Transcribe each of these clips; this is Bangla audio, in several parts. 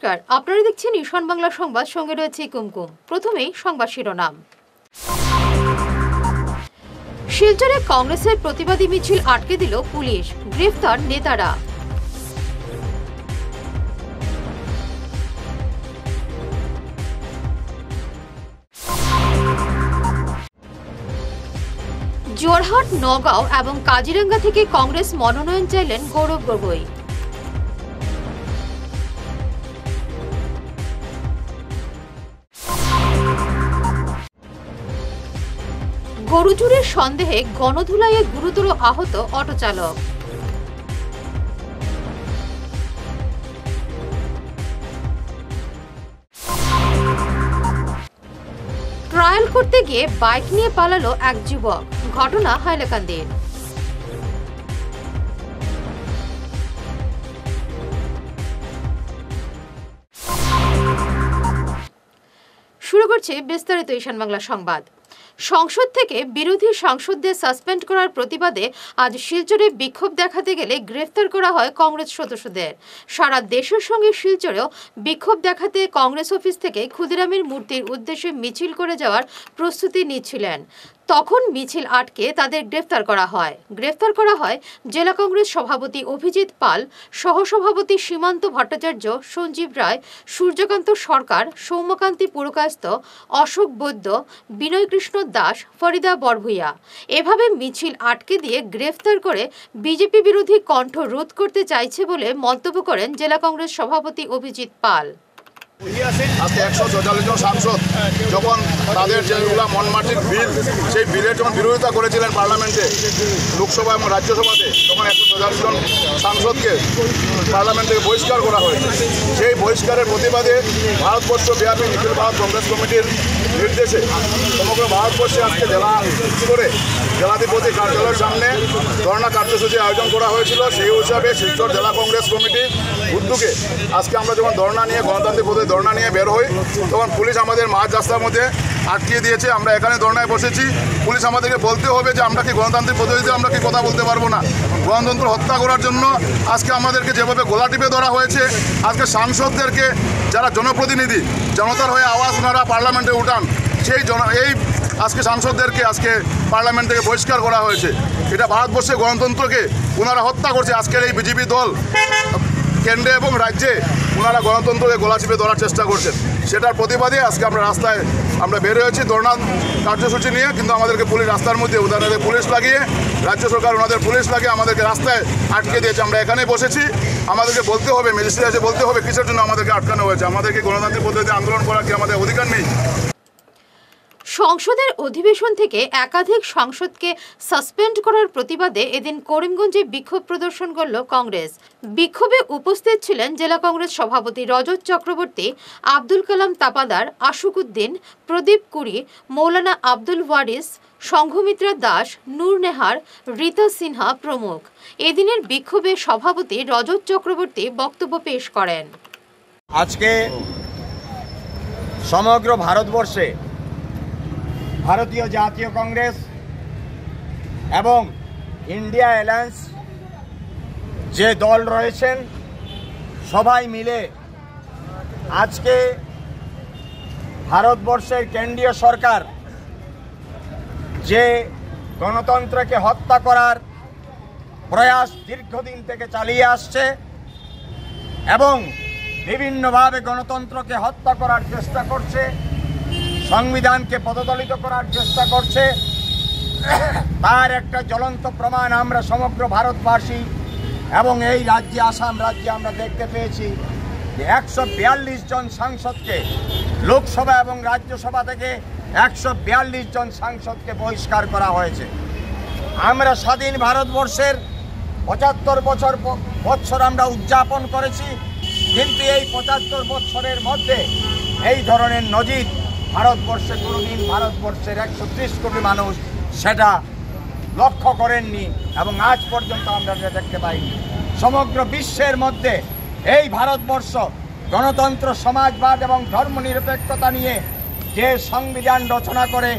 নমস্কার, আপনারা দেখছেন ঈশান বাংলা সংবাদ, সঙ্গে রয়েছে কুমকুম। প্রথমেই সংবাদ শিরোনাম। শিলচরে কংগ্রেসের প্রতিবাদী মিছিল আটকে দিল পুলিশ, গ্রেফতার নেতারা। জোরহাট, নগাঁও এবং কাজিরাঙ্গা থেকে কংগ্রেস মনোনয়ন চাইলেন গৌরব গগৈ। গরু চুরির সন্দেহে গণধুলাইয়ে গুরুতর আহত অটো চালক। ট্রায়াল করতে গিয়ে বাইক নিয়ে পালালো এক যুবক, ঘটনা হাইলাকান্দির। শুরু করছে বিস্তারিত ঈশান বাংলা সংবাদ। সংসদ থেকে বিরোধী সাংসদদের সাসপেন্ড করার প্রতিবাদে আজ শিলচরে বিক্ষোভ দেখাতে গেলে গ্রেফতার করা হয় কংগ্রেস সদস্যদের। সারা দেশের সঙ্গে শিলচরেও বিক্ষোভ দেখাতে কংগ্রেস অফিস থেকে ক্ষুদিরামের মূর্তির উদ্দেশ্যে মিছিল করে যাওয়ার প্রস্তুতি নিচ্ছিলেন। তখন মিছিল আটকে তাদের গ্রেফতার করা হয় জেলা কংগ্রেস সভাপতি অভিজিৎ পাল, সহসভাপতি সীমান্ত ভট্টাচার্য, সঞ্জীব রায়, সূর্যকান্ত সরকার, সৌম্যকান্তি পুরকায়স্থ, অশোক বৈদ্য, বিনয় কৃষ্ণ দাস, ফরিদা বরভূইয়া। এভাবে মিছিল আটকে দিয়ে গ্রেফতার করে বিজেপি বিরোধী কণ্ঠ রোধ করতে চাইছে বলে মন্তব্য করেন জেলা কংগ্রেস সভাপতি অভিজিৎ পাল। আজকে 144 জন সাংসদ যখন তাদের যেগুলো মনমার্জিত বিল, সেই বিলের যখন বিরোধিতা করেছিলেন পার্লামেন্টে, লোকসভা এবং রাজ্যসভাতে, তখন 144 জন সাংসদকে পার্লামেন্ট থেকে বহিষ্কার করা হয়েছে। সেই বহিষ্কারের প্রতিবাদে ভারতবর্ষ ব্যাপী নিখিল ভারত কংগ্রেস কমিটির নির্দেশে সমগ্র ভারতবর্ষে আজকে জেলা করে জেলাধিপতি কার্যালয়ের সামনে ধর্ণা কার্যসূচি আয়োজন করা হয়েছিল। সেই হিসাবে শিলচর জেলা কংগ্রেস কমিটির উদ্যোগে আজকে আমরা যখন ধর্ণা নিয়ে গণতান্ত্রিক পদ্ধতি ধর্ণা নিয়ে বের হই, তখন পুলিশ আমাদের মাঝ রাস্তার মধ্যে আটকিয়ে দিয়েছে। আমরা এখানে ধর্ণায় বসেছি। পুলিশ আমাদেরকে বলতে হবে যে আমরা কি গণতান্ত্রিক পদ্ধতিতে আমরা কি কথা বলতে পারবো না। গণতন্ত্র হত্যা করার জন্য আজকে আমাদেরকে যেভাবে গোলা টিপে ধরা হয়েছে, আজকে সাংসদদেরকে যারা জনপ্রতিনিধি, জনতার হয়ে আওয়াজ ওনারা পার্লামেন্টে উঠান, এই আজকে সাংসদদেরকে আজকে পার্লামেন্ট থেকে বহিষ্কার করা হয়েছে। এটা ভারতবর্ষে গণতন্ত্রকে ওনারা হত্যা করছে। আজকের এই বিজেপি দল কেন্দ্রে এবং রাজ্যে ওনারা গণতন্ত্রকে গলা চিপে ধরার চেষ্টা করছেন। সেটার প্রতিবাদে আজকে আমরা রাস্তায় বের হয়েছি ধর্ণা কার্যসূচি নিয়ে। কিন্তু আমাদেরকে পুলিশ রাস্তার মধ্যে ওনাদের পুলিশ লাগিয়ে, রাজ্য সরকার ওনাদের পুলিশ লাগিয়ে আমাদেরকে রাস্তায় আটকে দিয়েছে। আমরা এখানেই বসেছি। আমাদেরকে বলতে হবে, ম্যাজিস্ট্রেট এসে বলতে হবে কিসের জন্য আমাদেরকে আটকানো হয়েছে। আমাদেরকে গণতান্ত্রিক পদ্ধতিতে আন্দোলন করার কি আমাদের অধিকার নেই? সংসদের অধিবেশন থেকে একাধিক সাংসদকে সাসপেন্ড করার প্রতিবাদে এদিন করিমগঞ্জে বিক্ষোভ প্রদর্শন করল কংগ্রেস। বিক্ষোভে উপস্থিত ছিলেন জেলা কংগ্রেস সভাপতি রজত চক্রবর্তী, আব্দুল কালাম তাপাদার, আশুকুদ্দিন, প্রদীপ কুরি, মৌলানা আব্দুল ওয়ারিস, সংঘমিত্রা দাস, নূর নেহার, রীতা সিনহা প্রমুখ। এদিনের বিক্ষোভে সভাপতি রজত চক্রবর্তী বক্তব্য পেশ করেন। আজকে সমগ্র ভারতবর্ষে ভারতীয় জাতীয় কংগ্রেস এবং ইন্ডিয়া অ্যালায়েন্স যে দল রয়েছেন, সবাই মিলে আজকে ভারতবর্ষের কেন্দ্রীয় সরকার যে গণতন্ত্রকে হত্যা করার প্রয়াস দীর্ঘদিন থেকে চালিয়ে আসছে এবং বিভিন্নভাবে গণতন্ত্রকে হত্যা করার চেষ্টা করছে, সংবিধানকে পদদলিত করার চেষ্টা করছে, তার একটা জ্বলন্ত প্রমাণ আমরা সমগ্র ভারতবাসী এবং এই রাজ্যে, আসাম রাজ্যে আমরা দেখতে পেয়েছি যে 142 জন সাংসদকে, লোকসভা এবং রাজ্যসভা থেকে 142 জন সাংসদকে বহিষ্কার করা হয়েছে। আমরা স্বাধীন ভারতবর্ষের 75 বছর আমরা উদযাপন করেছি, কিন্তু এই 75 বছরের মধ্যে এই ধরনের নজির ভারতবর্ষে কোনোদিন ভারতবর্ষের 130 কোটি মানুষ সেটা লক্ষ্য করেননি এবং আজ পর্যন্ত আমরা দেখতে পাইনি। সমগ্র বিশ্বের মধ্যে এই ভারতবর্ষ গণতন্ত্র, সমাজবাদ এবং ধর্মনিরপেক্ষতা নিয়ে যে সংবিধান রচনা করে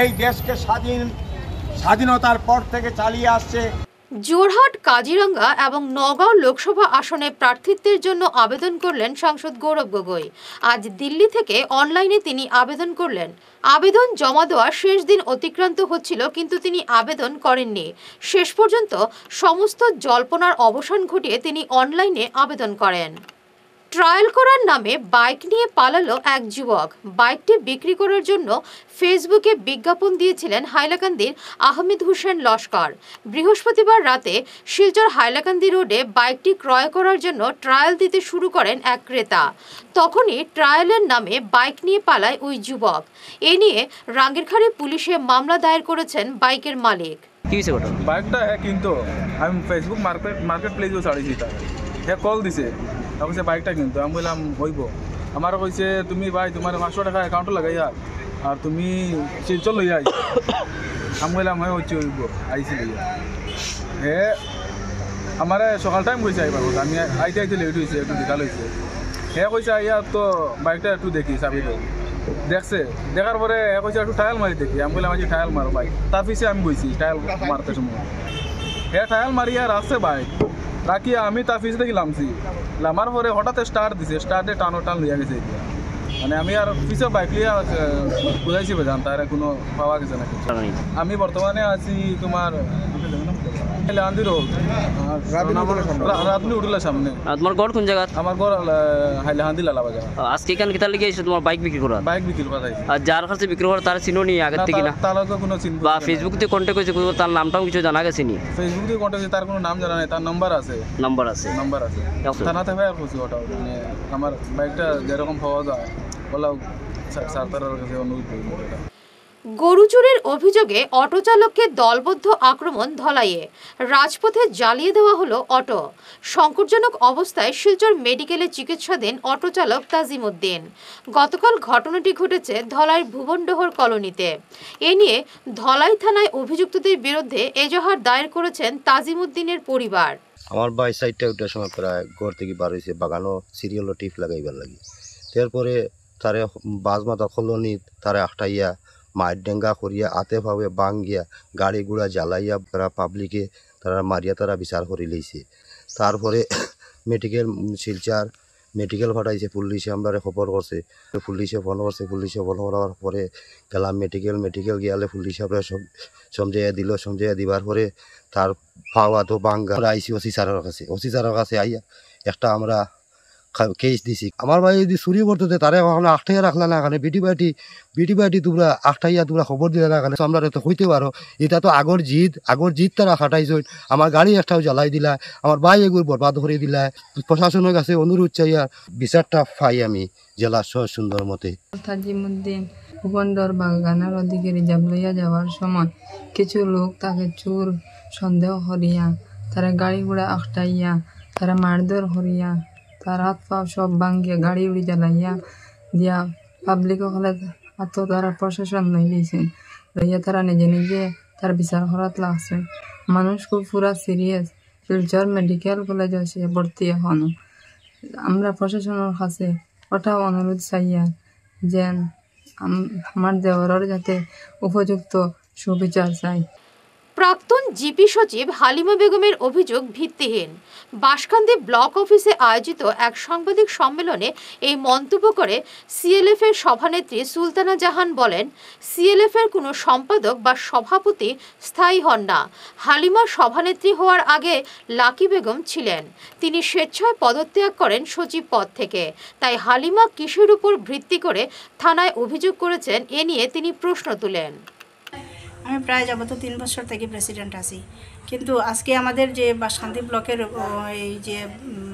এই দেশকে স্বাধীনতার পর থেকে চালিয়ে আসছে, জোরহাট, কাজিরাঙ্গা এবং নগাঁও লোকসভা আসনে প্রার্থিত্বের জন্য আবেদন করলেন সাংসদ গৌরব গগৈ। আজ দিল্লি থেকে অনলাইনে তিনি আবেদন করলেন। আবেদন জমা দেওয়ার শেষ দিন অতিক্রান্ত হচ্ছিল, কিন্তু তিনি আবেদন করেননি। শেষ পর্যন্ত সমস্ত জল্পনার অবসান ঘটিয়ে তিনি অনলাইনে আবেদন করেন। ট্রায়াল করার নামে বাইক নিয়ে পালালো এক যুবক। বাইকটি বিক্রি করার জন্য ফেসবুকে বিজ্ঞাপন দিয়েছিলেন হাইলাকান্দির আহমেদ হোসেন লস্কর। বৃহস্পতিবার রাতে শিলচর হাইলাকান্দি রোডে বাইকটি ক্রয় করার জন্য ট্রায়াল দিতে শুরু করেন এক ক্রেতা। তখনই ট্রায়ালের নামে বাইক নিয়ে পালায় ওই যুবক। এ নিয়ে রাঙ্গিরখাড়ি পুলিশে মামলা দায়ের করেছেন বাইকের মালিক। বাইকটা কিন্তু আমি ফেসবুক মার্কেট প্লেসেও ছাড়িয়েছি, তার কল দিছে সে বাইকটা কিন্তু আমি বললাম হইব। আমার কইছে তুমি ভাই তোমার 500 টাকা অ্যাকাউন্টে লাগাইয়া আর তুমি শিলচর লইয়া আই। আমি বললাম হ্যাঁ হচ্ছে হইব, আইসি লইয়া। হে আমার সকাল টাইম কইছে আইবার কথা, আমি আইতে আইতে লেট হয়েছে, একটু বিকাল হয়েছে। হে কইছে আইয়া তো বাইকটা একটু দেখি চাবি দেয়। দেখছে, দেখার পরে কইছে একটু টায়াল মারি দেখি। আমি বললাম আজ টায়াল মারো বাইক। তার পিছিয়ে আমি বইছি টায়াল মারতে সময়। হে টায়াল মারিয়া রাখছে বাইক রাখি, আমি তার পিছিয়ে দেখি লামার পরে হঠাৎ স্টার্ট দিছে, স্টার্টে টান লিয়া গেছে। মানে আমি আর পিছিয়ে বাইক লিয়া বুঝাইছি বেজান, তার কোনো পাওয়া গেছে না। আমি বর্তমানে আছি তোমার হাইলাকান্দি রোড, রাতনি উঠলার সামনে। তোমার ঘর কোন জায়গা? আমার ঘর হাইলাকান্দি লালা বাজার। আজকে এখানে কিতা লেগে এসে তোমার বাইক বিক্রি করা? বাইক বিক্রি করা। আর যার কাছে বিক্রি করা তার চিনো নি আগের থেকে? না, তার কোনো চিনব বা ফেসবুক দিয়ে কন্ট্যাক্ট করেছে, তার নামটাও কিছু জানা গেছে নি? ফেসবুক দিয়ে কন্ট্যাক্ট, তার কোনো নাম জানা নাই, তার নাম্বার আছে। নাম্বার আছে থানাতে ভাই খুশি ওটা। মানে আমার বাইকটা যেরকম পাওয়া যায় বলা সার্তারের কাছে অনুরোধ করি। গরু চুরির অভিযোগে অটো চালককে দলবদ্ধ আক্রমণ ধলাইয়ে। রাজপথে জ্বালিয়ে দেওয়া হলো অটো। সংকটজনক অবস্থায় শিলচর মেডিকেলে চিকিৎসাধীন অটো চালক তাজিমউদ্দিন। গতকাল ঘটনাটি ঘটেছে ধলাইয়ের ভুবনডোহর কলোনিতে। এ নিয়ে ধলাই থানায় অভিযুক্তদের বিরুদ্ধে এজাহার দায়ের করেছেন তাজিমউদ্দিনের পরিবার। আমার ভাই সাইডটা ওটার সময় প্রায় ঘর থেকে বার হয়েছে, বাগানো সিরিয়াল টিপ লাগাইবার লাগে। তারপরে তারে বাজমাতা কলোনি তারে আটাইয়া মায়ের ডেঙ্গা করিয়া আতে ভাবে বাং গিয়া গাড়ি গুড়া জ্বালাইয়া তারা পাবলিকে তারা মারিয়া তারা বিচার করে লইছে। তারপরে মেডিকেল শিলচার মেডিকেল ফাটাইছে, পুলিশে আমরা খবর করছে, পুলিশে ফোন করছে। পুলিশে ফোন করার পরে গেলাম মেডিকেল গিয়ালে পুলিশে আমরা সমঝাইয়া দিল। সমঝাইয়া দিবার পরে তার পাওয়া তো বাঙ্গা আইসি ওসি স্যারের কাছে আইয়া একটা আমরা কেস দিছি। আমার ভাই যদি চুরি করতে তারা আমরা আটটাইয়া রাখলা না, এখানে বিটি বাটি তোমরা আটটাইয়া তোমরা খবর দিলে না, এখানে আমরা তো হইতে পারো। এটা তো আগর জিদ তারা খাটাইছ। আমার গাড়ি একটাও জ্বালাই দিলা, আমার ভাই এগুলো বরবাদ করে দিলা। প্রশাসনের কাছে অনুরোধ চাইয়া বিচারটা পাই আমি জেলা সুন্দর মতে। তাজিমউদ্দিন ভুবনডোহর বাগানের ওদিকে রিজার্ভ লইয়া যাওয়ার সময় কিছু লোক তাকে চোর সন্দেহ করিয়া তারা গাড়ি ঘোড়া আটটাইয়া তারা মারধর করিয়া তার হাত পা সব ভাঙ্গিয়া গাড়ি উড়ি জ্বালাইয়া দিয়া পাবলিক হলে তারা প্রশাসন লইয়া তারা নিজে তার বিচার করাত লাগছে। মানুষ খুব পুরা সিরিয়াস। শিলচর মেডিকেল কলেজ আছে ভর্তি এখনো। আমরা প্রশাসনের কাছে ওটাও অনুরোধ চাইয়া যে আমার দেওয়ার যাতে উপযুক্ত সুবিচার চাই। প্রাক্তন জিপি সচিব হালিমা বেগমের অভিযোগ ভিত্তিহীন। বাঁশকান্দি ব্লক অফিসে আয়োজিত এক সাংবাদিক সম্মেলনে এই মন্তব্য করে সিএলএফ এর সভানেত্রী সুলতানা জাহান বলেন, সিএলএফ এর কোনো সম্পাদক বা সভাপতি স্থায়ী হন না। হালিমা সভানেত্রী হওয়ার আগে লাকি বেগম ছিলেন। তিনি স্বেচ্ছায় পদত্যাগ করেন সচিব পদ থেকে। তাই হালিমা কিসের উপর ভিত্তি করে থানায় অভিযোগ করেছেন, এ নিয়ে তিনি প্রশ্ন তুলেন। আমি প্রায় যাবত 3 বছর থেকে প্রেসিডেন্ট আছি, কিন্তু আজকে আমাদের যে বাঁশকান্দি ব্লকের এই যে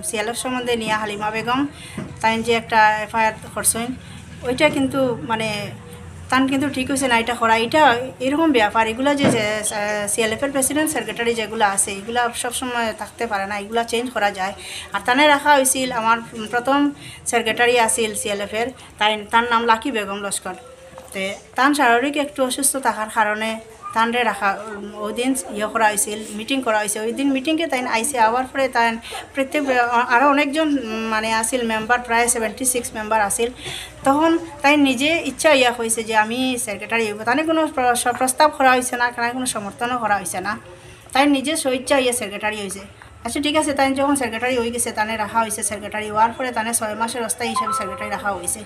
সিএলএফ সম্বন্ধে নিয়ে হালিমা বেগম তাই যে একটা এফআইআর করছেন, ওইটা কিন্তু মানে তান কিন্তু ঠিক হয়েছে না এটা করা। এটা এরকম ব্যাপার, এগুলো যে সিএলএফের প্রেসিডেন্ট সেক্রেটারি যেগুলো আছে এগুলো সবসময় থাকতে পারে না, এগুলো চেঞ্জ করা যায়। আর তানে রাখা হয়েছিল আমার প্রথম সেক্রেটারি আছিল সিএলএফের, তার নাম লাকি বেগম লস্কর। তান শারীরিক একটু অসুস্থ থাকার কারণে তানরে রাখা ওই দিন করা হয়েছিল, মিটিং করা হয়েছে। ওই দিন মিটিংয়ে তাই আইসে আওয়ার পরে তাই প্রত্যেক আরও অনেকজন মানে আসিল মেম্বার, প্রায় 76 মেম্বার আসিল। তখন তাই নিজে ইচ্ছা হয়েছে যে আমি সেক্রেটারি হইব। তাই কোনো প্রস্তাব করা হয়েছে না, কোনো সমর্থনও করা হয়েছে না। তাই নিজে স্বেচ্ছা ইয়ে সেক্রেটারি হয়েছে। আচ্ছা ঠিক আছে, তাই যখন সেক্রেটারি হয়ে গেছে তানে রাখা হয়েছে, সেক্রেটারি হওয়ার পরে তানে 6 মাসের অস্থায়ী হিসাবে সেক্রেটারি রাখা হয়েছে।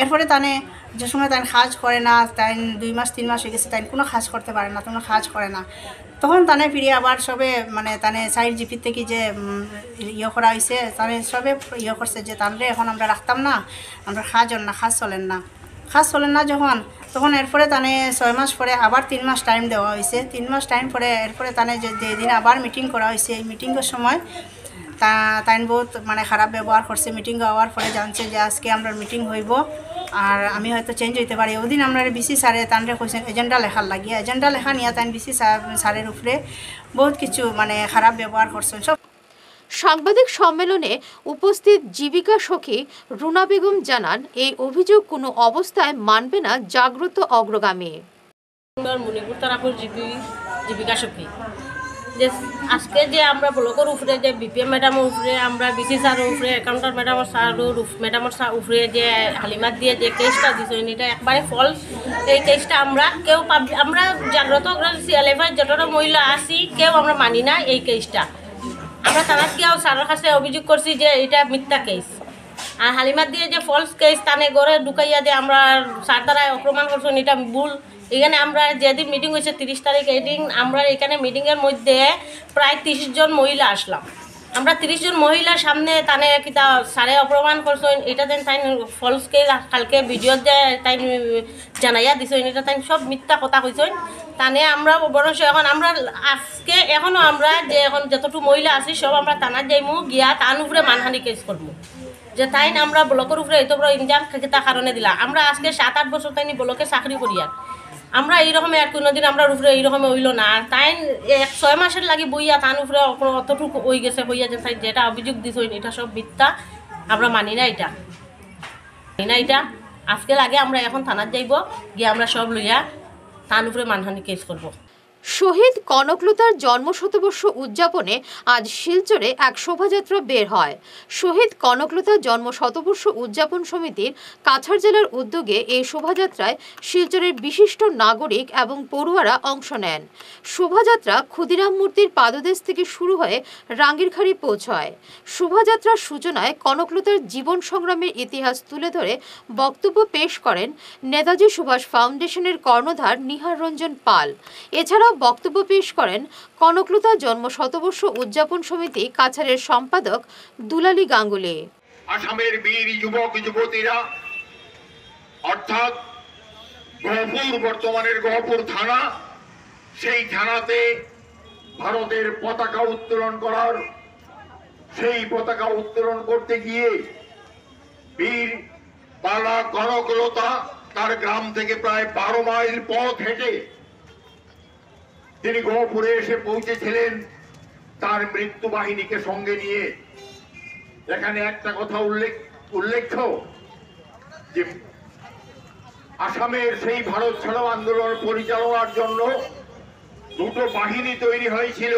এরপরে তানে যে সময় তাই কাজ করে না, তাই 2 মাস 3 মাস হয়ে গেছে, তাই কোনো কাজ করতে পারে না, কোনো কাজ করে না, তখন তানে ফিরে আবার সবে মানে তানে সাইড জিপি থেকে যে ইয়ে করা হয়েছে, তানে সবে ইয়ে করছে যে তানরে এখন আমরা রাখতাম না, আমরা কাজ চলেন না যখন, তখন এরপরে তানে 6 মাস পরে আবার 3 মাস টাইম দেওয়া হয়েছে। 3 মাস টাইম পরে এরপরে তানে যেদিন আবার মিটিং করা হয়েছে, এই মিটিংয়ের সময় তাই বহুত মানে খারাপ ব্যবহার করছে। মিটিং হওয়ার পরে জানছে যে আজকে আমরা মিটিং হইব আর আমি হয়তো চেঞ্জ হইতে পারি। ওদিন আমরা বিসি স্যারে তানরে কইছেন এজেন্ডা লেখার লাগিয়ে, এজেন্ডা লেখা নিয়ে তাই বিসি স্যারের উপরে বহুত কিছু মানে খারাপ ব্যবহার করছেন সব। সাংবাদিক সম্মেলনে উপস্থিত জীবিকা সখী রুনা বেগম জানান, এই অভিযোগ কোনো অবস্থায় মানবে না জাগ্রত অগ্রগামী। মণিপুর তারাপুর জীবিকা সখী যে আজকে যে আমরা ব্লকের উপরে যে বিপিএম ম্যাডামের উপরে, আমরা বিসি স্যারের উপরে, অ্যাকাউন্টার ম্যাডামের উপরে যে হালিমাত দিয়ে যে কেসটা দিয়েছেন, এটা একবারে ফলস। এই কেসটা আমরা জাগ্রত সিএলএফআই যতটা মহিলা আছি কেউ আমরা মানি না এই কেসটা। আমরা থানাত গিয়েও স্যারের কাছে অভিযোগ করছি যে এটা মিথ্যা কেস। আর হালিমাত দিয়ে যে ফলস কেস তানে গড়ে ঢুকাইয়া যে আমরা স্যার দ্বারা অপমান করছেন, এটা ভুল। এখানে আমরা যেদিন মিটিং হয়েছে 30 তারিখ, এই দিন আমরা এখানে মিটিংয়ের মধ্যে প্রায় 30 জন মহিলা আসলাম। আমরা 30 জন মহিলার সামনে তানে কিতা স্যারে অপমান করছেন, এটা দেন তাই ফলস কেস কালকে ভিডিও যে তাই জানাইয়া দিছেন, এটা তাই সব মিথ্যা কথা কইছেন। তানে আমরা বরঞ্চ এখন আমরা আজকে এখনও আমরা যে এখন যতটুকু মহিলা আছি সব আমরা থানার যাইমু, গিয়া তার উপরে মানহানি কেস করবো যে তাই আমরা ব্লকের উপরে এত বড় ইনজাম খেতা কারণে দিলা। আমরা আজকে 7-8 বছর তাই ব্লকে চাকরি করি, আর আমরা এইরকম আর কোনোদিন আমরা উপরে এইরকম হইল না। আর তাই 6 মাসের লাগি বইয়া তার উপরে অতটুকু হয়ে গেছে, হইয়া যে তাই যেটা অভিযোগ দিছে এটা সব মিথ্যা, আমরা মানি না এটা। আজকে লাগে আমরা এখন থানার যাইব, গিয়ে আমরা সব লইয়া তার উপরে মানহানি কেস করব। শহীদ কনকলতার জন্মশতবর্ষ উদযাপনে আজ শিলচরে এক শোভাযাত্রা বের হয়। শহীদ কনকলতার জন্মশতবর্ষ উদযাপন সমিতির কাছাড় জেলার উদ্যোগে এই শোভাযাত্রায় শিলচরের বিশিষ্ট নাগরিক এবং পড়ুয়ারা অংশ নেন। শোভাযাত্রা ক্ষুদিরাম মূর্তির পাদদেশ থেকে শুরু হয়ে রাঙ্গিরখাড়ি পৌঁছায়। শোভাযাত্রার সূচনায় কনকলতার জীবন সংগ্রামের ইতিহাস তুলে ধরে বক্তব্য পেশ করেন নেতাজি সুভাষ ফাউন্ডেশনের কর্ণধার নিহার রঞ্জন পাল। এছাড়া বক্তব্য পেশ করেন কনকলতা জন্ম শতবর্ষ উদযাপন সমিতি কাছাড়ের সম্পাদক দুলালী গাঙ্গুলি। আসামের বীর যুবক যুবতীরা অর্থাৎ গহপুর, বর্তমানের গহপুর থানা, সেই থানাতে ভারতের পতাকা উত্তোলন করতে গিয়ে বীর বালা কনকলতা তার গ্রাম থেকে প্রায় 12 মাইল পথ হেঁটে তিনি গহপুরে এসে পৌঁছেছিলেন তার মৃত্যু বাহিনীকে সঙ্গে নিয়ে। এখানে একটা কথা উল্লেখ্য যে আসামের সেই ভারত ছাড়ো আন্দোলন পরিচালনার জন্য 2টো বাহিনী তৈরি হয়েছিল।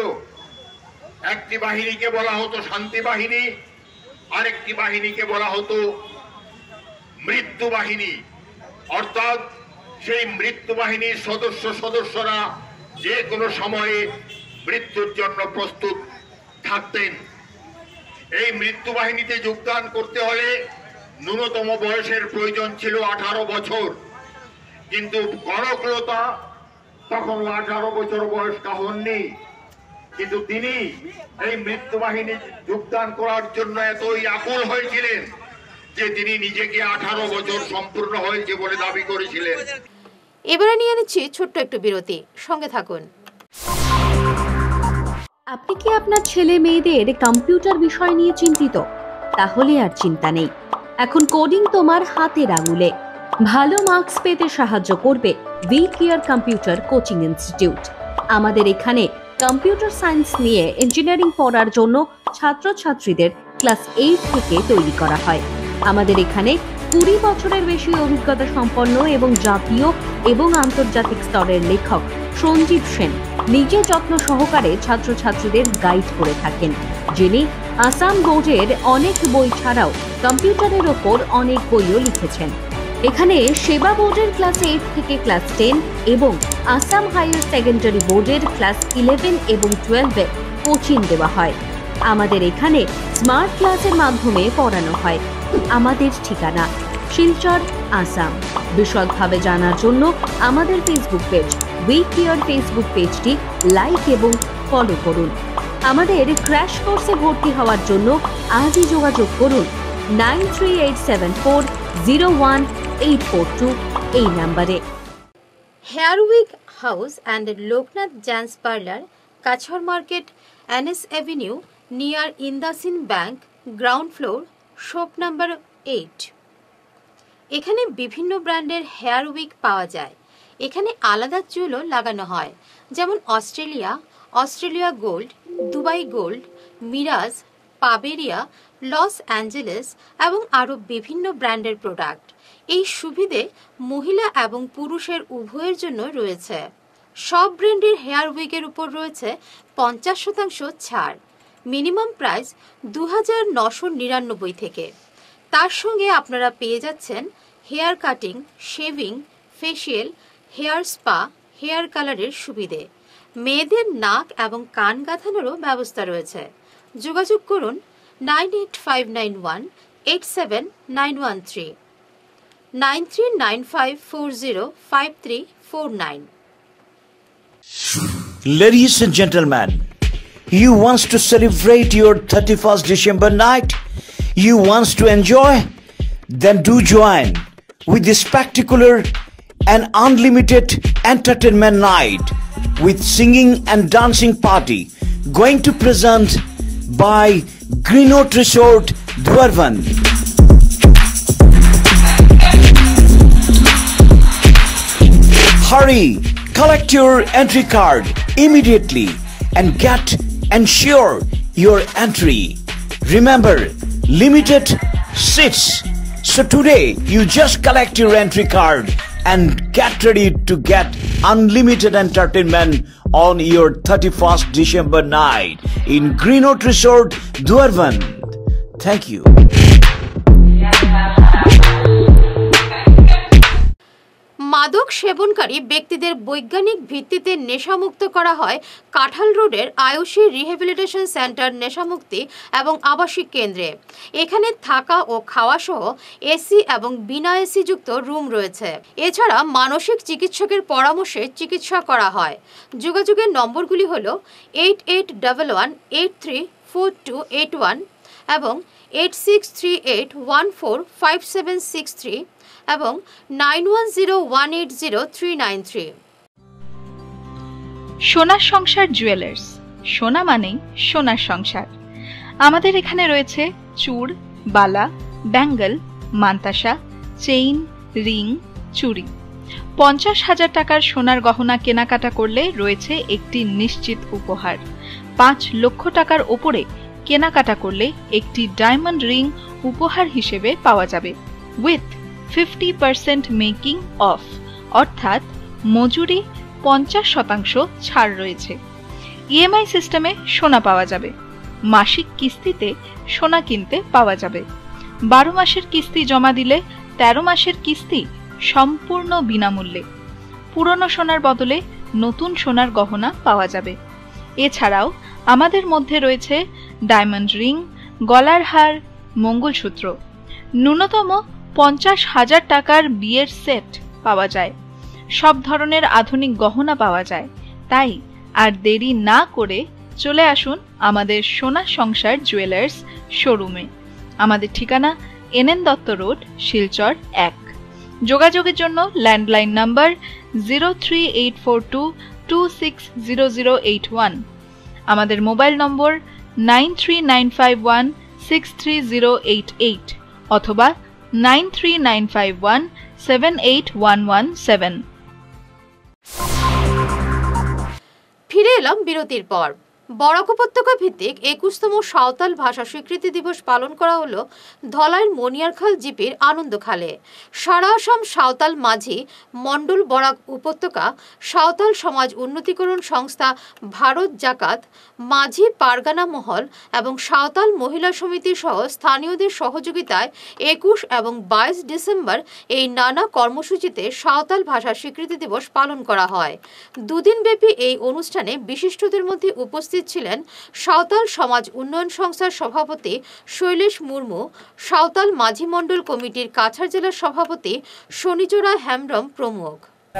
একটি বাহিনীকে বলা হতো শান্তি বাহিনী, আরেকটি বাহিনীকে বলা হতো মৃত্যু বাহিনী। অর্থাৎ সেই মৃত্যু বাহিনীর সদস্যরা যে কোনো সময়ে মৃত্যুর জন্য প্রস্তুত থাকতেন। এই মৃত্যু বাহিনীতে যোগদান করতে হলে ন্যূনতম বয়সের প্রয়োজন ছিল 18 বছর, কিন্তু কনকলতা তখন 18 বছর বয়স্কা হননি। কিন্তু তিনি এই মৃত্যু বাহিনী যোগদান করার জন্য এতই আকুল হয়েছিলেন যে তিনি নিজেকে 18 বছর সম্পূর্ণ হয়েছে বলে দাবি করেছিলেন। এবারে নিয়ে নিচ্ছি ছোট্ট একটু বিরতি, সঙ্গে থাকুন। আপনি কি আপনার ছেলে মেয়েদের কম্পিউটার বিষয় নিয়ে চিন্তিত? তাহলে আর চিন্তা নেই, এখন কোডিং তোমার হাতের আঙুলে। ভালো মার্কস পেতে সাহায্য করবে we care computer coaching institute. আমাদের এখানে কম্পিউটার সায়েন্স নিয়ে ইঞ্জিনিয়ারিং পড়ার জন্য ছাত্রছাত্রীদের ক্লাস 8 থেকে তৈরি করা হয়। আমাদের এখানে 20 বছরের বেশি অভিজ্ঞতা সম্পন্ন এবং জাতীয় এবং আন্তর্জাতিক স্তরের লেখক সঞ্জীব সেন নিজে যত্ন সহকারে ছাত্রছাত্রীদের গাইড করে থাকেন, যিনি আসাম বোর্ডের অনেক বই ছাড়াও কম্পিউটারের ওপর অনেক বইও লিখেছেন। এখানে সেবা বোর্ডের ক্লাস 8 থেকে ক্লাস 10 এবং আসাম হায়ার সেকেন্ডারি বোর্ডের ক্লাস 11 এবং 12-এ কোচিং দেওয়া হয়। আমাদের এখানে স্মার্ট ক্লাসের মাধ্যমে পড়ানো হয়। আমাদের ঠিকানা শিলচর, আসাম। বিশদভাবে জানার জন্য আমাদের Facebook page we care Facebook পেজটি লাইক এবং ফলো করুন। আমাদের ক্র্যাশ কোর্সে ভর্তি হওয়ার জন্য আজই যোগাযোগ করুন 9387401842 এই নম্বরে। Hair wig house and Loknath gents parlour, কাছর market, NS Avenue, near IndusInd bank, ground floor, shop number 8। এখানে বিভিন্ন ব্র্যান্ডের হেয়ার উইক পাওয়া যায়। এখানে আলাদা চুলও লাগানো হয়, যেমন Australia gold, Dubai gold, Mirage, পাবেরিয়া, লস অ্যাঞ্জেলেস এবং আরও বিভিন্ন ব্র্যান্ডের প্রোডাক্ট। এই সুবিধে মহিলা এবং পুরুষের উভয়ের জন্য রয়েছে। সব ব্র্যান্ডের হেয়ার উইকের উপর রয়েছে 50% ছাড়। মিনিমাম প্রাইস 2999 থেকে। তার সঙ্গে আপনারা পেয়ে যাচ্ছেন hair cutting, shaving, facial, hair spa, hair কালারের সুবিধে। মেয়েদের নাক এবং কান গাঁথানোরও ব্যবস্থা রয়েছে। যোগাযোগ করুন 9859187913, 9395405349। Ladies and gentlemen, you want to celebrate your 31st December night? You want to enjoy? Then do join with this spectacular and unlimited entertainment night with singing and dancing party going to present by Greenwood Resort, Dwarvan. Hurry, collect your entry card immediately and ensure your entry. Remember, limited seats. So today, you just collect your entry card and get ready to get unlimited entertainment on your 31st December night in Greenwood Resort, Dwarvan. Thank you. মাদক সেবনকারী ব্যক্তিদের বৈজ্ঞানিক ভিত্তিতে নেশামুক্ত করা হয় কাঁঠাল রোডের আয়ুষী রিহ্যাবিলিটেশন সেন্টার নেশামুক্তি এবং আবাসিক কেন্দ্রে। এখানে থাকা ও খাওয়া সহ এসি এবং বিনা এসি যুক্ত রুম রয়েছে। এছাড়া মানসিক চিকিৎসকের পরামর্শে চিকিৎসা করা হয়। যোগাযোগের নম্বরগুলি হল 8811834281 এবং 8638145763 এবং 9101803993। সোনার সংসার জুয়েলার্স, সোনা মানেই সোনার সংসার। আমাদের এখানে রয়েছে চূড়, বালা, ব্যাঙ্গল, মান্তাসা, চেইন, রিং, চুড়ি। 50,000 টাকার সোনার গহনা কেনাকাটা করলে রয়েছে একটি নিশ্চিত উপহার। 5 লক্ষ টাকার ওপরে কেনাকাটা করলে একটি ডায়মন্ড রিং উপহার হিসেবে পাওয়া যাবে উইথ 50% মেকিং অফ, অর্থাৎ মজুরি 50% ছাড় রয়েছে। ইএমআই সিস্টেমে সোনা পাওয়া যাবে। মাসিক কিস্তিতে সোনা কিনতে পাওয়া যাবে। 12 মাসের কিস্তি জমা দিলে 13 মাসের কিস্তি সম্পূর্ণ বিনামূল্যে। পুরনো সোনার বদলে নতুন সোনার গহনা পাওয়া যাবে। এছাড়াও আমাদের মধ্যে রয়েছে ডায়মন্ড রিং, গলার হার, মঙ্গলসূত্র। ন্যূনতম 50,000 টাকার বিয়ের সেট পাওয়া যায়। সব ধরনের আধুনিক গহনা পাওয়া যায়। তাই আর দেরি না করে চলে আসুন আমাদের সোনা সংসার জুয়েলার্স শোরুমে। আমাদের ঠিকানা NN দত্ত রোড, শিলচর 1। যোগাযোগের জন্য ল্যান্ডলাইন নাম্বার 03842260081, আমাদের মোবাইল নম্বর 9395163088 অথবা 9395178117। ফিরে এলাম বিরতির পর। বরাক উপত্যকা ভিত্তিক 21তম সাঁওতাল ভাষা স্বীকৃতি দিবস পালন করা হলো ধলাইয়ের মনিয়ারখাল জিপির আনন্দখালে। সারা আসাম সাঁওতাল মাঝি মণ্ডল বরাক উপত্যকা সাঁওতাল সমাজ উন্নতিকরণ সংস্থা ভারত জাকাত মাঝি পারগানা মহল এবং সাঁওতাল মহিলা সমিতি সহ স্থানীয়দের সহযোগিতায় 21 এবং 22 ডিসেম্বর এই নানা কর্মসূচিতে সাঁওতাল ভাষা স্বীকৃতি দিবস পালন করা হয়। দুদিনব্যাপী এই অনুষ্ঠানে বিশিষ্টদের মধ্যে উপস্থিত ছিলেন সাঁওতাল সমাজ উন্নয়ন সংস্থার সভাপতি শৈলেশ মুর্মু, সাঁওতাল মাঝি মণ্ডল কমিটির কাছাড় জেলার সভাপতি শনিচোরা হেমব্রম প্রমুখ।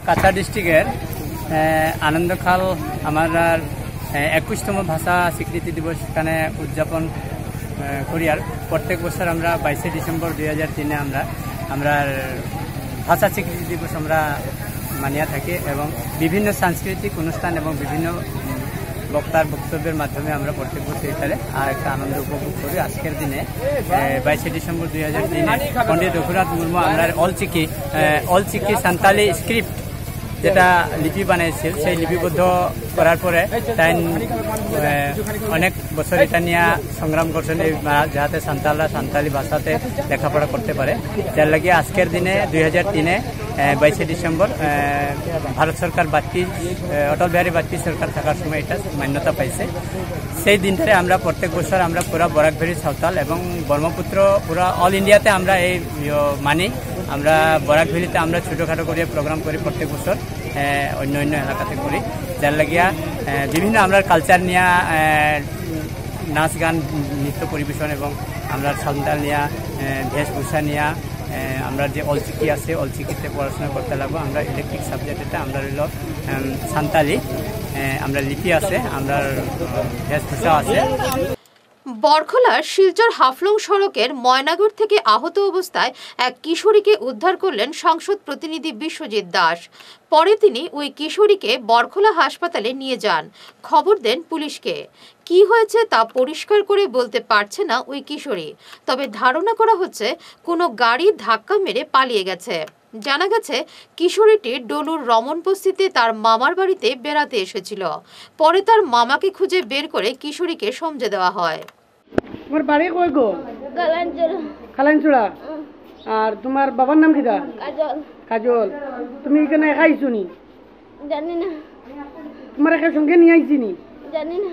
কাছাড় ডিস্ট্রিক্টের আনন্দখাল আমার 21তম ভাষা স্বীকৃতি দিবস এখানে উদযাপন করি। আর প্রত্যেক বছর আমরা 22 ডিসেম্বর 2003 আমরা ভাষা স্বীকৃতি দিবস আমরা মানিয়া থাকি এবং বিভিন্ন সাংস্কৃতিক অনুষ্ঠান এবং বিভিন্ন বক্তার বক্তব্যের মাধ্যমে আমরা প্রত্যেক বছর এখানে আর একটা আনন্দ উপভোগ করি। আজকের দিনে 22 ডিসেম্বর 2003 পণ্ডিত রঘুনাথ মুর্মু আমরা অল চিকি সান্তালি স্ক্রিপ্ট যেটা লিপি বানিয়েছিল সেই লিপিবদ্ধ করার পরে তাই অনেক বছর এটা নিয়ে সংগ্রাম করছেন যাতে সান্তালরা সান্তালি ভাষাতে লেখাপড়া করতে পারে। যার লাগে আজকের দিনে 2003 22 ডিসেম্বর ভারত সরকার অটল বিহারী বাজপেয়ী সরকার থাকার সময় এটা মান্যতা পাইছে। সেই দিনটারে আমরা প্রত্যেক বছর আমরা পুরা বরাক ভ্যালি সাঁওতাল এবং ব্রহ্মপুত্র পুরা অল ইন্ডিয়াতে আমরা এই মানি। আমরা বরাক ভ্যালিতে আমরা ছোটোখাটো করে প্রোগ্রাম করি প্রত্যেক বছর, অন্য এলাকাতে করি। যার লাগিয়া বিভিন্ন আমরা কালচার নিয়ে নাচ গান নৃত্য পরিবেশন এবং আমরা সাঁওতাল নিয়ে বেশভূষা নিয়ে আমরা যে অলচিকি আছে অলচিকিতে পড়াশোনা করতে লাগবো। আমরা ইলেকট্রিক সাবজেক্ট এটা আমরা রইল সান্তালি, আমরা লিপি আছে, আমরা বেশভূষা আছে। বরখলার শিলচর হাফলং সড়কের ময়নাগর থেকে আহত অবস্থায় এক কিশোরীকে উদ্ধার করলেন সংসদ প্রতিনিধি বিশ্বজিৎ দাস। পরে তিনি ওই কিশোরীকে বরখলা হাসপাতালে নিয়ে যান, খবর দেন পুলিশকে। কি হয়েছে তা পরিষ্কার করে বলতে পারছে না ওই কিশোরী, তবে ধারণা করা হচ্ছে কোনো গাড়ি ধাক্কা মেরে পালিয়ে গেছে। জানা গেছে কিশোরীটি ডলুর রমন বস্তিতে তার মামার বাড়িতে বেড়াতে এসেছিল। পরে তার মামাকে খুঁজে বের করে কিশোরীকে সমঝে দেওয়া হয়। তোমার বাড়ি কই গো? খালাঞ্চুড়া। আর তোমার বাবার নাম কিটা? কাজল। কাজল। তুমি এখানে একা আইছো নি? জানি না। তোমার একা সঙ্গে নিয়ে আইছি নি? জানি না।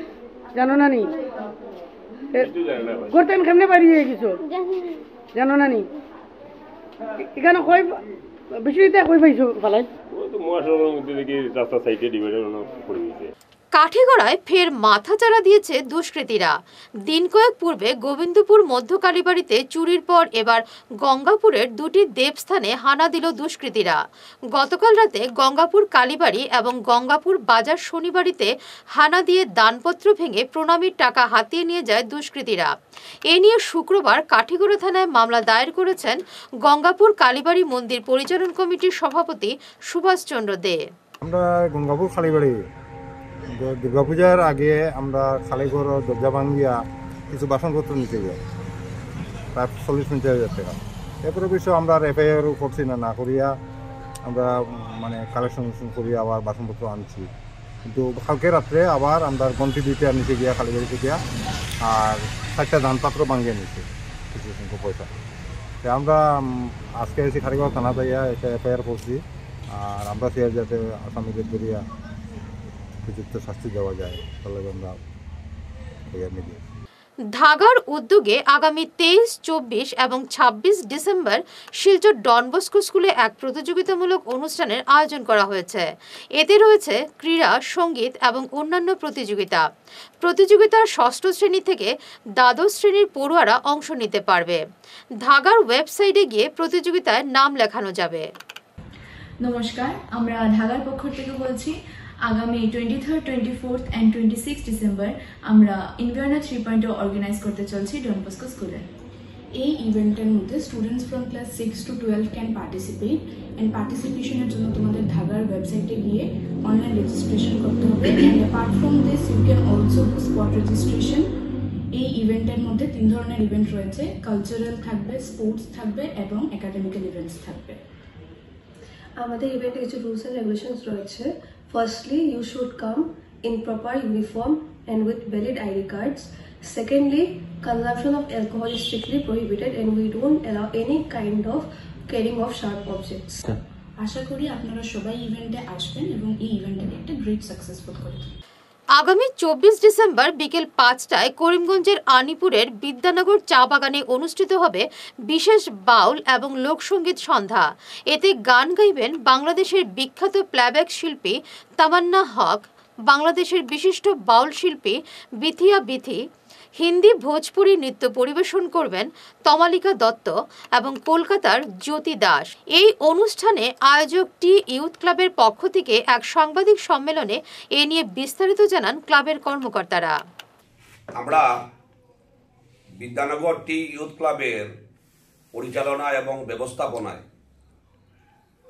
জানো না নি? গোরতেন কেমনে বাড়ি হয়ে গেছো? জানি না। জানো না নি? এখানে কই বিশ্বজিৎ কই পাইছো ফালাই? ও তো মহাসড়কের মধ্যে দেখি রাস্তা সাইডে ডিভাইডার পড়ে গেছে। কাঠিগড়ায় ফের মাথাচাড়া দিয়েছে দুষ্কৃতীরা। দিন কয়েক পূর্বে গোবিন্দপুর মধ্য কালীবাড়িতে চুরির পর এবার গঙ্গাপুরের দুটি দেবস্থানে হানা দিল দুষ্কৃতীরা। গতকাল রাতে গঙ্গাপুর কালীবাড়ি এবং গঙ্গাপুর বাজার শনিবাড়িতে হানা দিয়ে দানপত্র ভেঙে প্রণামীর টাকা হাতিয়ে নিয়ে যায় দুষ্কৃতীরা। এ নিয়ে শুক্রবার কাঠিগড়া থানায় মামলা দায়ের করেছেন গঙ্গাপুর কালীবাড়ি মন্দির পরিচালন কমিটির সভাপতি সুভাষচন্দ্র দে। আমরা গঙ্গাপুর কালীবাড়ি দুর্গাপূজার আগে আমরা খালিঘর দরজা ভাঙ্গিয়া কিছু বাসনপত্র নিতে যাই, প্রায় 40-50 টাকা। এরপরে বিষয় আমরা এফআইআর করছি না করিয়া আমরা মানে কালেকশন করিয়া আবার বাসনপত্র আনছি। কিন্তু কালকে রাত্রে আবার আমরা গন্টি দিতে নিচে গিয়া কালীবাড়িতে গিয়া আর 4টা ধানপাত্র ভাঙ্গিয়ে নিচ্ছি কিছু সংখ্যক পয়সা। আমরা আজকে এসে খালিগড় থানা যাইয়া একটা এফআইআর করছি। আর আমরা চাই যাতে আসামিদের ধরিয়া উপযুক্ত শাস্তি দেওয়া যায়, তাহলে আমরা ধাগার উদ্যোগে আগামী 23, 24 এবং 26 ডিসেম্বর শিলচর ডন বস্কো স্কুলে এক প্রতিযোগিতামূলক অনুষ্ঠানের আয়োজন করা হয়েছে। এতে রয়েছে ক্রীড়া, সঙ্গীত এবং অন্যান্য প্রতিযোগিতা। প্রতিযোগিতার 6ষ্ঠ শ্রেণী থেকে দ্বাদশ শ্রেণীর পড়ুয়ারা অংশ নিতে পারবে। ধাগার ওয়েবসাইটে গিয়ে প্রতিযোগিতায় নাম লেখানো যাবে। নমস্কার, আমরা ঢাকার পক্ষ থেকে বলছি। আগামী 23rd, 24th and 26 ডিসেম্বর আমরা ইনভার্না 3.0 অর্গানাইজ করতে চলছি ডন বস্কো স্কুলে। এই ইভেন্টের মধ্যে students from class 6 to 12 can participate. And পার্টিসিপেশনের জন্য তোমাদের ঢাকার ওয়েবসাইটে গিয়ে অনলাইন রেজিস্ট্রেশন করতে হবে। And apart from this you can also do spot registration. এই ইভেন্টের মধ্যে 3 ধরনের ইভেন্ট রয়েছে, কালচারাল থাকবে, স্পোর্টস থাকবে এবং একাডেমিক্যাল ইভেন্টস থাকবে। আমাদের ইভেন্টে কিছু রুলস এন্ড রেগুলেশনস রয়েছে। Firstly, you should come in proper uniform and with valid ID cards. Secondly, consumption of alcohol is strictly prohibited and we don't allow any kind of carrying of sharp objects. আশা করি আপনারা সবাই ইভেন্টে আসবেন এবং এই ইভেন্টটাকে একটা গ্রেট সাকসেসফুল করে তুলবেন। আগামী 24 ডিসেম্বর বিকেল 5টায় করিমগঞ্জের আনিপুরের বিদ্যানগর চা বাগানে অনুষ্ঠিত হবে বিশেষ বাউল এবং লোকসঙ্গীত সন্ধ্যা। এতে গান গাইবেন বাংলাদেশের বিখ্যাত প্লেব্যাক শিল্পী তামান্না হক, বাংলাদেশের বিশিষ্ট বাউল শিল্পী বিথিয়া বিথি, হিন্দি ভোজপুরি নৃত্য পরিবেশন করবেন তমালিকা দত্ত এবং কলকাতার জ্যোতি দাস। এই অনুষ্ঠানে আয়োজক টি ইউথ ক্লাবের পক্ষ থেকে এক সাংবাদিক সম্মেলনে এ নিয়ে বিস্তারিত জানান ক্লাবের কর্মকর্তারা। আমরা বিদ্যানগর টি ইউথ ক্লাবের পরিচালনা এবং ব্যবস্থাপনায়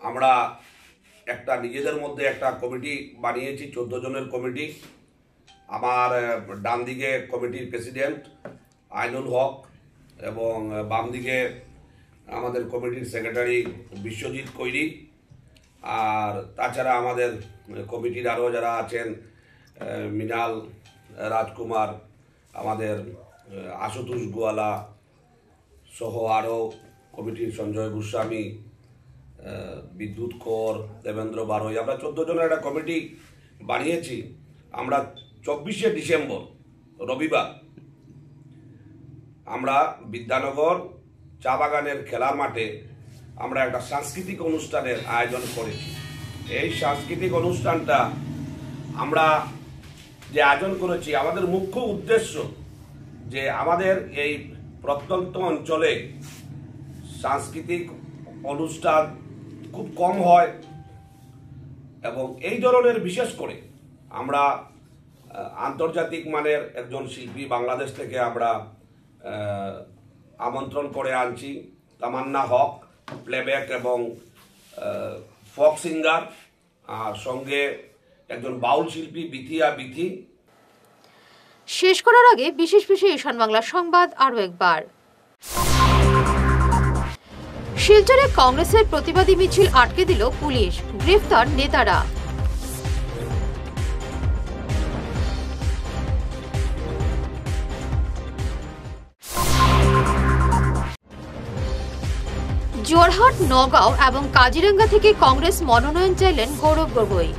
আমরা একটা নিজেদের মধ্যে একটা কমিটি বানিয়েছি, 14 জনের কমিটি। আমার ডান দিকে কমিটির প্রেসিডেন্ট আইনুল হক এবং বাম দিকে আমাদের কমিটির সেক্রেটারি বিশ্বজিৎ কৈরি। আর তাছাড়া আমাদের কমিটির আরও যারা আছেন, মৃণাল রাজকুমার, আমাদের আশুতোষ গোয়ালা সহ আরও কমিটির সঞ্জয় গোস্বামী, বিদ্যুৎ কর, দেবেন্দ্র বারোই, আমরা 14 জনের একটা কমিটি বানিয়েছি। আমরা 24শে ডিসেম্বর রবিবার আমরা বিদ্যানগর চা বাগানের খেলার মাঠে আমরা একটা সাংস্কৃতিক অনুষ্ঠানের আয়োজন করেছি। এই সাংস্কৃতিক অনুষ্ঠানটা আমরা যে আয়োজন করেছি, আমাদের মুখ্য উদ্দেশ্য যে আমাদের এই প্রত্যন্ত অঞ্চলে সাংস্কৃতিক অনুষ্ঠান খুব কম হয় এবং এই ধরনের বিশেষ করে আমরা আন্তর্জাতিক মানের একজন শিল্পী বাংলাদেশ থেকে আমরা আমন্ত্রণ করে আনছি, তামান্না হক, প্লেব্যাক এবং ফক সিঙ্গার, আর সঙ্গে একজন বাউল শিল্পী বিথিয়া বিথি। শেষ করার আগে বিশেষ ঈশান বাংলা সংবাদ আরও একবার। শিলচরে কংগ্রেসের প্রতিবাদী মিছিল আটকে দিল পুলিশ, গ্রেফতার নেতারা। জোরহাট, নগাঁও এবং কাজিরাঙ্গা থেকে কংগ্রেস মনোনয়ন চাইলেন গৌরব গগৈ।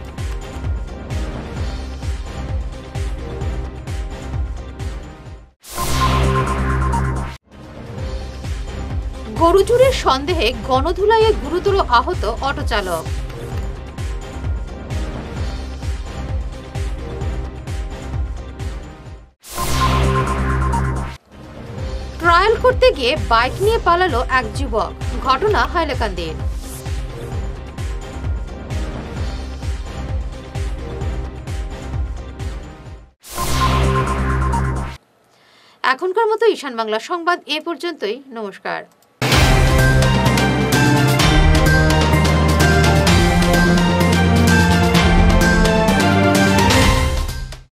গরু চুরির সন্দেহে গণধুলাইয়ে গুরুতর আহত অটো চালক। ট্রায়াল করতে গিয়ে বাইক নিয়ে পালালো এক যুবক, ঘটনা হাইলাকান্দির। এখনকার মতো ঈশান বাংলা সংবাদ এ পর্যন্তই। নমস্কার।